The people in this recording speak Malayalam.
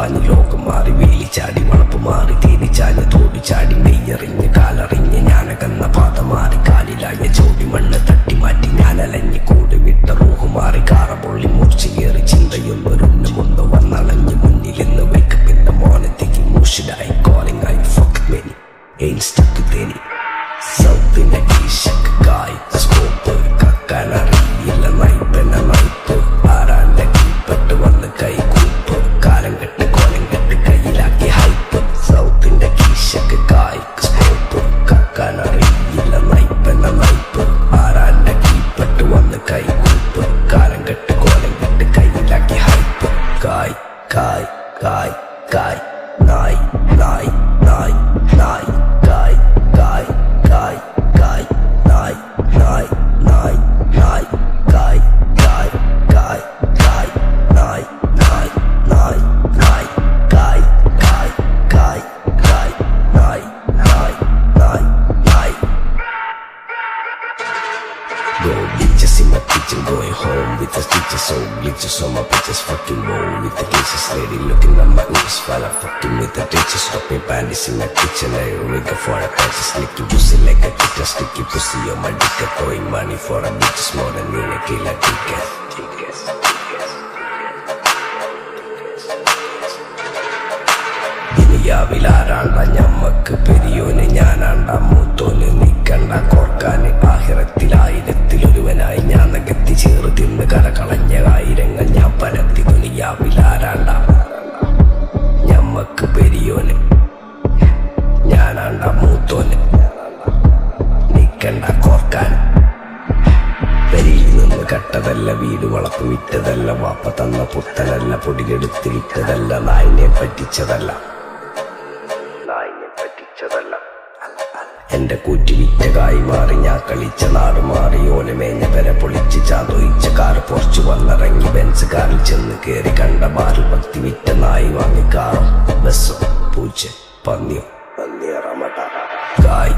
പാഞ്ഞ് ലോകം മാറി വേലി ചാടി വളപ്പ് മാറി തേനി ചാഞ്ഞ് തോടി ചാടി നെയ്യറിഞ്ഞ് കാലറിഞ്ഞ് ഞാനകന്ന പാത മാറി കാലിലായ ചോടി മണ്ണ് തട്ടി മാറ്റി ഞാനലഞ്ഞ് കൂടി വിട്ട റൂഹ് മാറി കാറ പൊള്ളി മൂർച്ചയേറി ചിന്തയൊന്നൊരുന്ന് മുന്ന് വന്നളഞ്ഞ് മുന്നിലെന്ന് വെക്കപ്പിന്റെ മോനത്തേക്ക് മൂഷിലായി കോളിംഗ് ആയി fuck many ain't stuck with any സൗത്തിന്റെ കീശക്കായി സ്കോപ്പ് കക്കാനറിയില്ല നൈപ്പെന്ന നൈപ്പ് ആരാന്റെ കീപ്പെട്ട് വന്ന് കൈകൂപ്പ് കാലം കെട്ട് കോലം കെട്ട് കയ്യിലാക്കി ഹൈപ്പ് സൗത്തിന്റെ കീശക്കായി സ്കോപ്പ് കക്കാനറിയില്ല നൈപ്പെന്ന നൈപ്പ് ആരാന്റെ കീപ്പെട്ട് വന്ന് കൈകൂപ്പ് കാലം കെട്ട് കോലം കെട്ട് കയ്യിലാക്കി ഹൈപ്പ് കായ് കായ് കായ് കായ് നായ് നായ് നായ് നായ് കായ് കായ് കായ് കായ് നായ് നായ് നായ് നായ് കായ് കായ് കായ് കായ് നായ് നായ് നായ് നായ് കായ് കായ് കായ് കായ് നായ് നായ് നായ് നായ് Go bitches in my kitchen, going home with the stitches, so glitches on my bitches, fucking roll with the cases, lady looking at my ears while I'm fucking with the ditches, stopping panties in my kitchen, I rig for a patches, slicky pussy like a kitten, sticky pussy on my dick, throwing money for a bitches more than in a killer ticket. ദുനിയാവിലാരാണ്ട ഞമ്മക്ക് പെരിയോന് ഞാനാണ്ട മൂത്തോന് നിക്കണ്ട കോർക്കാന് ആഹിറത്തിലായിരത്തിലൊരുവനായി ഞാൻ നകത്തി ചേറ് തിന്ന് കരകളഞ്ഞ ആയിരങ്ങൾ ഞാൻ പരത്തി ദുനിയാവിലാരാണ്ട ഞമ്മക്ക് പെരിയോന് ഞാനാണ്ട മൂത്തോന് നിക്കണ്ട കോർക്കാന് പെരിയിൽ നിന്ന് കട്ടതല്ല വീട് വളപ്പ് വിറ്റതല്ല വാപ്പ തന്ന പുത്തനല്ല പൊടിയെടുത്ത് വിറ്റതല്ല നായിനെ പറ്റിച്ചതല്ല എന്റെ കൂറ്റി വിറ്റകായി മാറി ഞാൻ കളിച്ച നാട് മാറി ഓലമേഞ്ഞ പെര പൊളിച്ച് ചാതൊയിച്ച കാറ് പൊറച്ചു വന്നിറങ്ങി ബെൻസ് കാറിൽ ചെന്ന് കേറി കണ്ട ബാറിൽ പത്തി വിറ്റ നായി വാങ്ങി കാറോ ബസ്സോ പൂച്ച പന്നിയോ പന്നിയറമട്ട കായ്